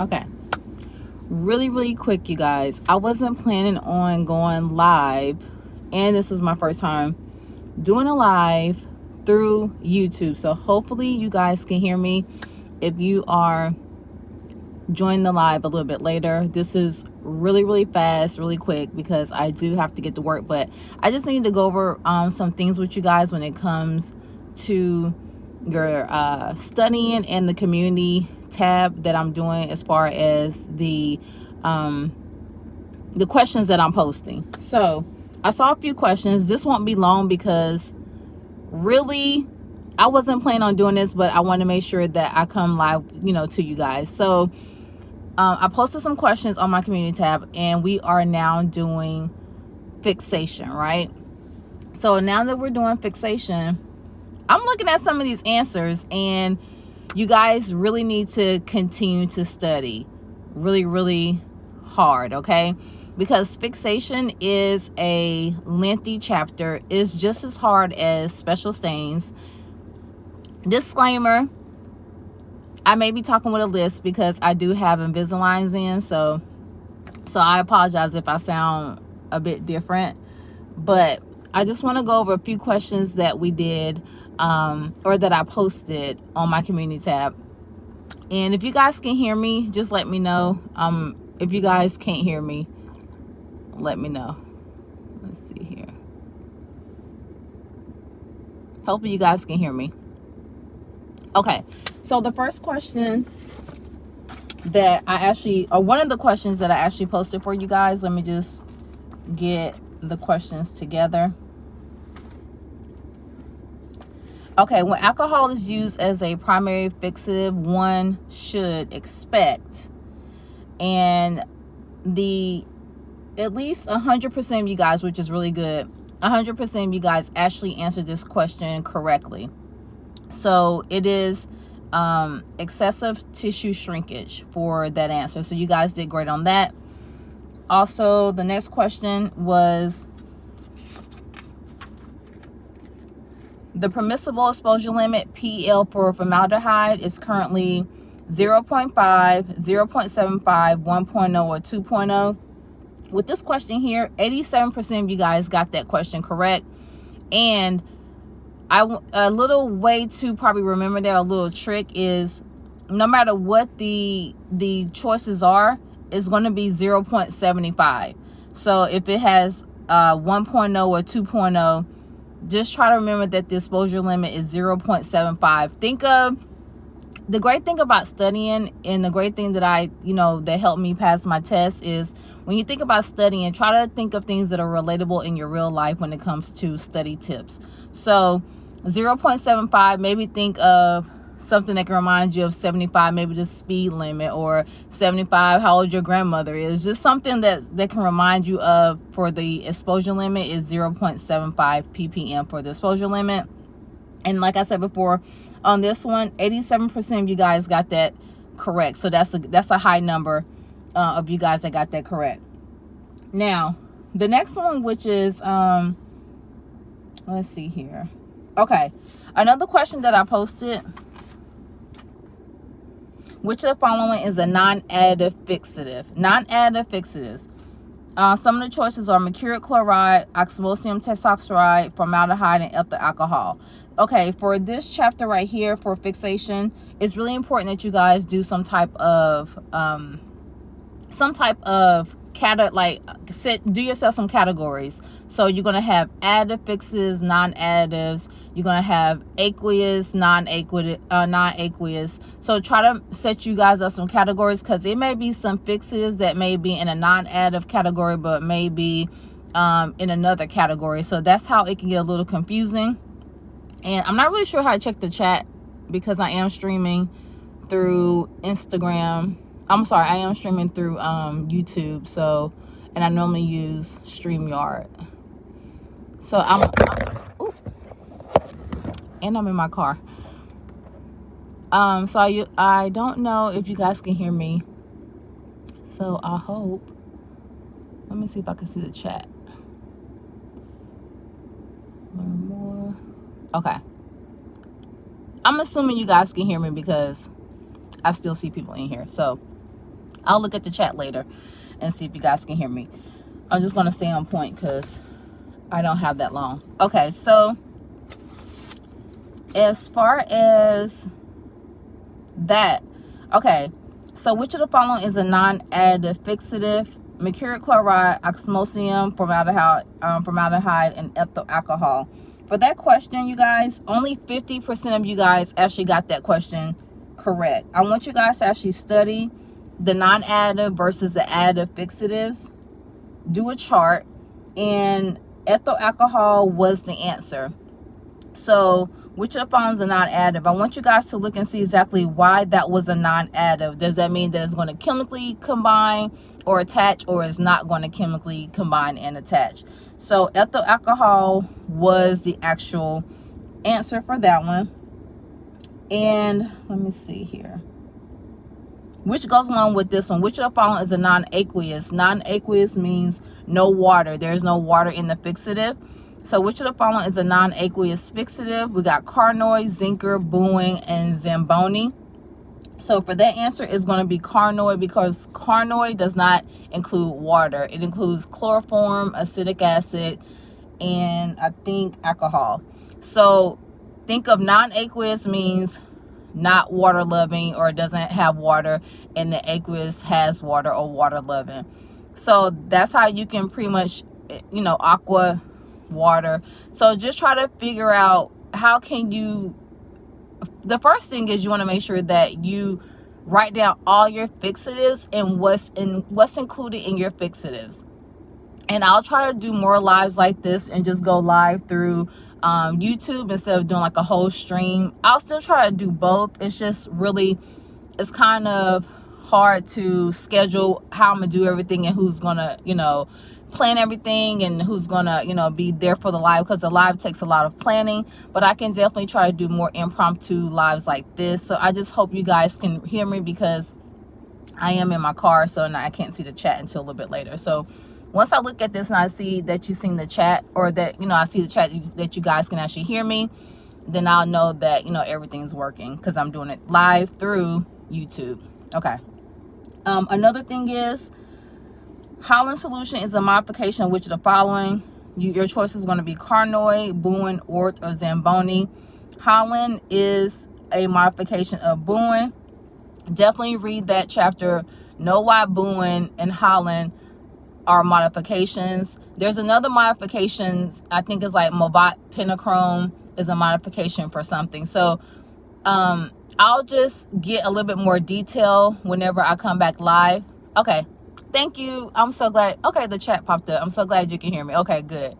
Okay. Really quick, you guys. I wasn't planning on going live, and this is my first time doing a live through YouTube. So hopefully you guys can hear me. If you are joining the live a little bit later, this is really fast, really quick, because I do have to get to work. But I just need to go over some things with you guys when it comes to your studying and the community tab that I'm doing, as far as the questions that I'm posting. So I saw a few questions. This won't be long because really I wasn't planning on doing this, but I want to make sure that I come live, to you guys. So I posted some questions on my community tab, and we are now doing fixation, right? So now that we're doing fixation, I'm looking at some of these answers, and you guys really need to continue to study really hard, okay? Because fixation is a lengthy chapter. It's just as hard as special stains. Disclaimer, I may be talking with a list because I do have Invisaligns in, so I apologize if I sound a bit different, but I just want to go over a few questions that we did, or that I posted on my community tab. And if you guys can hear me, just let me know. If you guys can't hear me, let me know. Let's see here. Hopefully you guys can hear me. Okay, so the first question that one of the questions that I actually posted for you guys, let me just get the questions together. Okay, when alcohol is used as a primary fixative, one should expect, and at least 100% of you guys, which is really good, 100% of you guys actually answered this question correctly. So it is excessive tissue shrinkage for that answer. So you guys did great on that. Also, the next question was, the permissible exposure limit, PL, for formaldehyde is currently 0.5, 0.75, 1.0, or 2.0. With this question here, 87% of you guys got that question correct. And a little way to probably remember that, a little trick is, no matter what the choices are, it's going to be 0.75. So if it has 1.0 or 2.0, just try to remember that the exposure limit is 0.75. Think of the great thing about studying, and the great thing that that helped me pass my test, is when you think about studying, try to think of things that are relatable in your real life when it comes to study tips. So 0.75, maybe think of something that can remind you of 75, maybe the speed limit, or 75, how old your grandmother is. Just something that can remind you of, for the exposure limit is 0.75 ppm for the exposure limit. And like I said before, on this one, 87% of you guys got that correct. So that's a high number of you guys that got that correct. Now, the next one, which is let's see here. Okay, another question that I posted: which of the following is a non-additive fixative? Non-additive fixatives. Some of the choices are mercuric chloride, oxymosium testosteride, formaldehyde, and ethyl alcohol. Okay, for this chapter right here, for fixation, it's really important that you guys do some type of do yourself some categories. So you're going to have additive fixatives, non-additives. You're going to have aqueous, non-aqueous. So try to set you guys up some categories, because it may be some fixatives that may be in a non-additive category, but may be in another category. So that's how it can get a little confusing. And I'm not really sure how to check the chat, because I am streaming through Instagram. I'm sorry, I am streaming through YouTube. So, and I normally use StreamYard. So and I'm in my car. So I don't know if you guys can hear me. So I hope. Let me see if I can see the chat. Learn more. Okay. I'm assuming you guys can hear me because I still see people in here. So I'll look at the chat later and see if you guys can hear me. I'm just going to stay on point because I don't have that long. Okay, so as far as that, okay, so which of the following is a non-additive fixative? Mercuric chloride, oxymosium, formaldehyde, and ethyl alcohol. For that question, you guys, only 50% of you guys actually got that question correct. I want you guys to actually study the non-additive versus the additive fixatives. Do a chart, and ethyl alcohol was the answer. So which of the following is a non-additive? I want you guys to look and see exactly why that was a non-additive. Does that mean that it's going to chemically combine or attach, or is not going to chemically combine and attach? So ethyl alcohol was the actual answer for that one. And let me see here, which goes along with this one. Which of the following is a non-aqueous? Non-aqueous means no water. There's no water in the fixative. So which of the following is a non-aqueous fixative? We got carnoid, zinker, booing, and zamboni. So for that answer, it's going to be carnoid, because carnoid does not include water. It includes chloroform, acetic acid, and I think alcohol. So think of non-aqueous means not water loving, or doesn't have water, and the aqueous has water or water loving. So that's how you can pretty much, aqua, water. So just try to figure out how can you, the first thing is you want to make sure that you write down all your fixatives and what's included in your fixatives. And I'll try to do more lives like this and just go live through YouTube instead of doing like a whole stream. I'll still try to do both. It's just really, it's kind of hard to schedule how I'm gonna do everything and who's gonna, plan everything and who's gonna, be there for the live, because the live takes a lot of planning. But I can definitely try to do more impromptu lives like this. So I just hope you guys can hear me, because I am in my car, so now I can't see the chat until a little bit later. So once I look at this and I see that you've seen the chat, or that, I see the chat that you guys can actually hear me, then I'll know that, everything's working, because I'm doing it live through YouTube. Okay. Another thing is, Holland solution is a modification of which of the following? Your choice is going to be carnoid, Bowen, Ort, or Zamboni. Holland is a modification of Bowen. Definitely read that chapter. Know why Bowen and Holland are modifications. There's another modification, I think it's like Movat Pentachrome is a modification for something. So I'll just get a little bit more detail whenever I come back live. Okay. Thank you. I'm so glad. Okay, the chat popped up. I'm so glad you can hear me. Okay, good.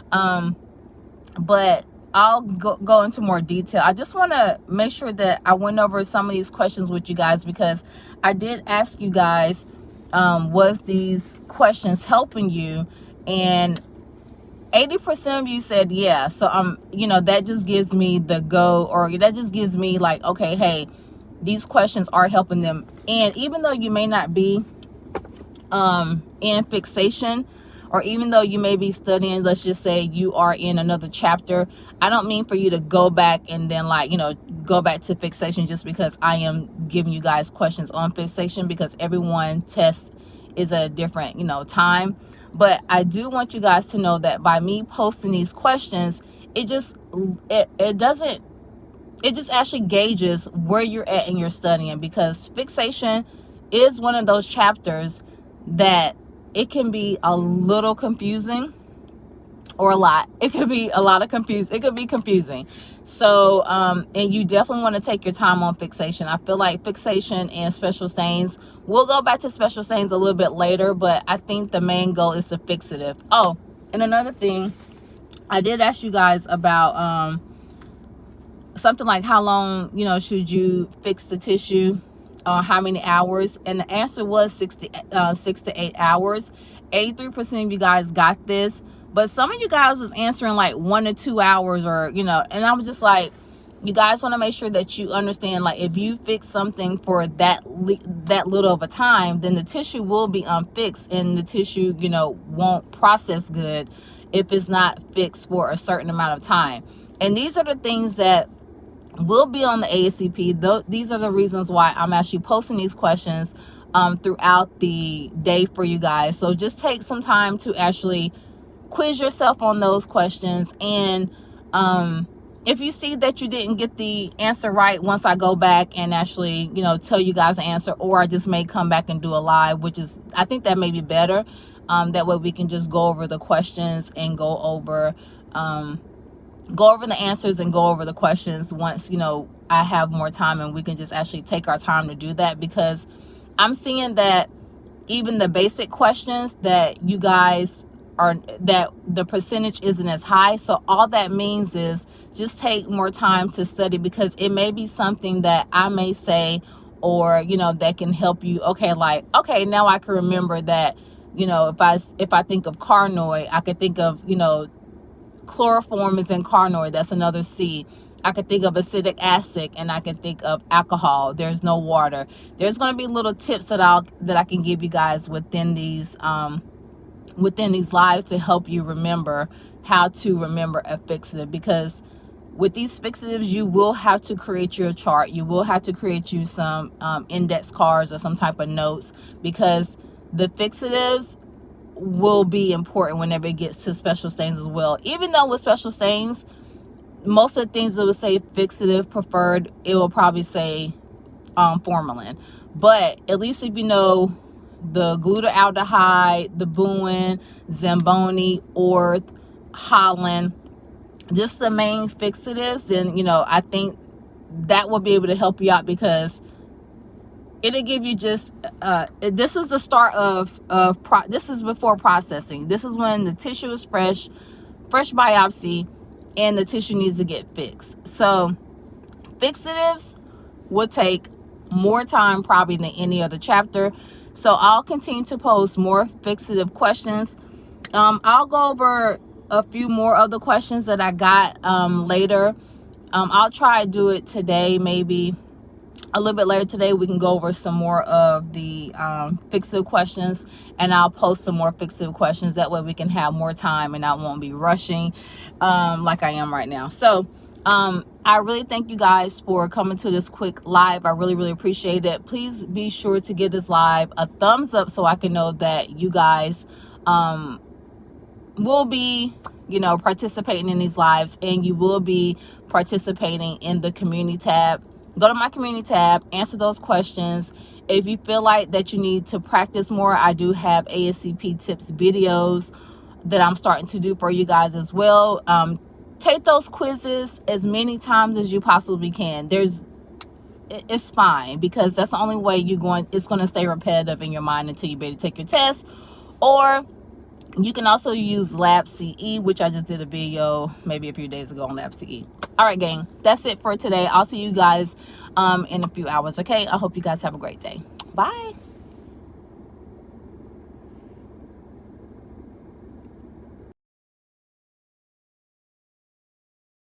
But I'll go into more detail. I just want to make sure that I went over some of these questions with you guys, because I did ask you guys, was these questions helping you? And 80% of you said yeah. So that just gives me the go, or that just gives me like, okay, hey, these questions are helping them. And even though you may not be in fixation, or even though you may be studying, let's just say you are in another chapter, I don't mean for you to go back and then go back to fixation just because I am giving you guys questions on fixation, because everyone test is at a different time. But I do want you guys to know that by me posting these questions, it just actually gauges where you're at in your studying, because fixation is one of those chapters that it can be a little confusing, or a lot. It could be a lot of it could be confusing. So and you definitely want to take your time on fixation. I feel like fixation and special stains, we'll go back to special stains a little bit later, but I think the main goal is the fixative. Oh, and another thing, I did ask you guys about something like how long should you fix the tissue, how many hours, and the answer was 6 to 8 hours. 83% of you guys got this, but some of you guys was answering like 1 to 2 hours, or and I was just like, you guys want to make sure that you understand, like, if you fix something for that little of a time, then the tissue will be unfixed, and the tissue won't process good if it's not fixed for a certain amount of time. And these are the things that will be on the ASCP. These are the reasons why I'm actually posting these questions throughout the day for you guys. So just take some time to actually quiz yourself on those questions. And if you see that you didn't get the answer right, once I go back and actually, you know, tell you guys the answer, or I just may come back and do a live, which is, I think that may be better. That way we can just go over the questions and go over the answers and go over the questions once, you know, I have more time, and we can just actually take our time to do that, because I'm seeing that even the basic questions that you guys are, that the percentage isn't as high. So all that means is just take more time to study, because it may be something that I may say, or, you know, that can help you. Okay, like, okay, now I can remember that, you know, if I think of carnoid, I could think of, you know, chloroform is in carnoid, that's another C. I could think of acetic acid, and I can think of alcohol. There's no water. There's going to be little tips that I can give you guys within these lives to help you remember how to remember a fixative, because with these fixatives you will have to create your chart. You will have to create you some index cards or some type of notes, because the fixatives will be important whenever it gets to special stains as well. Even though with special stains, most of the things that would say fixative preferred, it will probably say formalin. But at least if you know the glutaraldehyde, the Bowen, Zamboni, Orth, Holland, just the main fixatives, then, you know, I think that will be able to help you out, because it'll give you just this is the start of this is before processing. This is when the tissue is fresh biopsy, and the tissue needs to get fixed. So fixatives will take more time probably than any other chapter. So I'll continue to post more fixative questions. I'll go over a few more of the questions that I got later. I'll try to do it today, maybe a little bit later today. We can go over some more of the fixative questions, and I'll post some more fixative questions. That way we can have more time and I won't be rushing like I am right now. So I really thank you guys for coming to this quick live. I really appreciate it. Please be sure to give this live a thumbs up so I can know that you guys will be, you know, participating in these lives, and you will be participating in the community tab. Go to my community tab, answer those questions. If you feel like that you need to practice more, I do have ASCP tips videos that I'm starting to do for you guys as well. Take those quizzes as many times as you possibly can. It's fine, because that's the only way it's going to stay repetitive in your mind until you're ready to take your test. Or you can also use Lab CE, which I just did a video maybe a few days ago on Lab CE. All right, gang, that's it for today. I'll see you guys in a few hours. Okay, I hope you guys have a great day. Bye.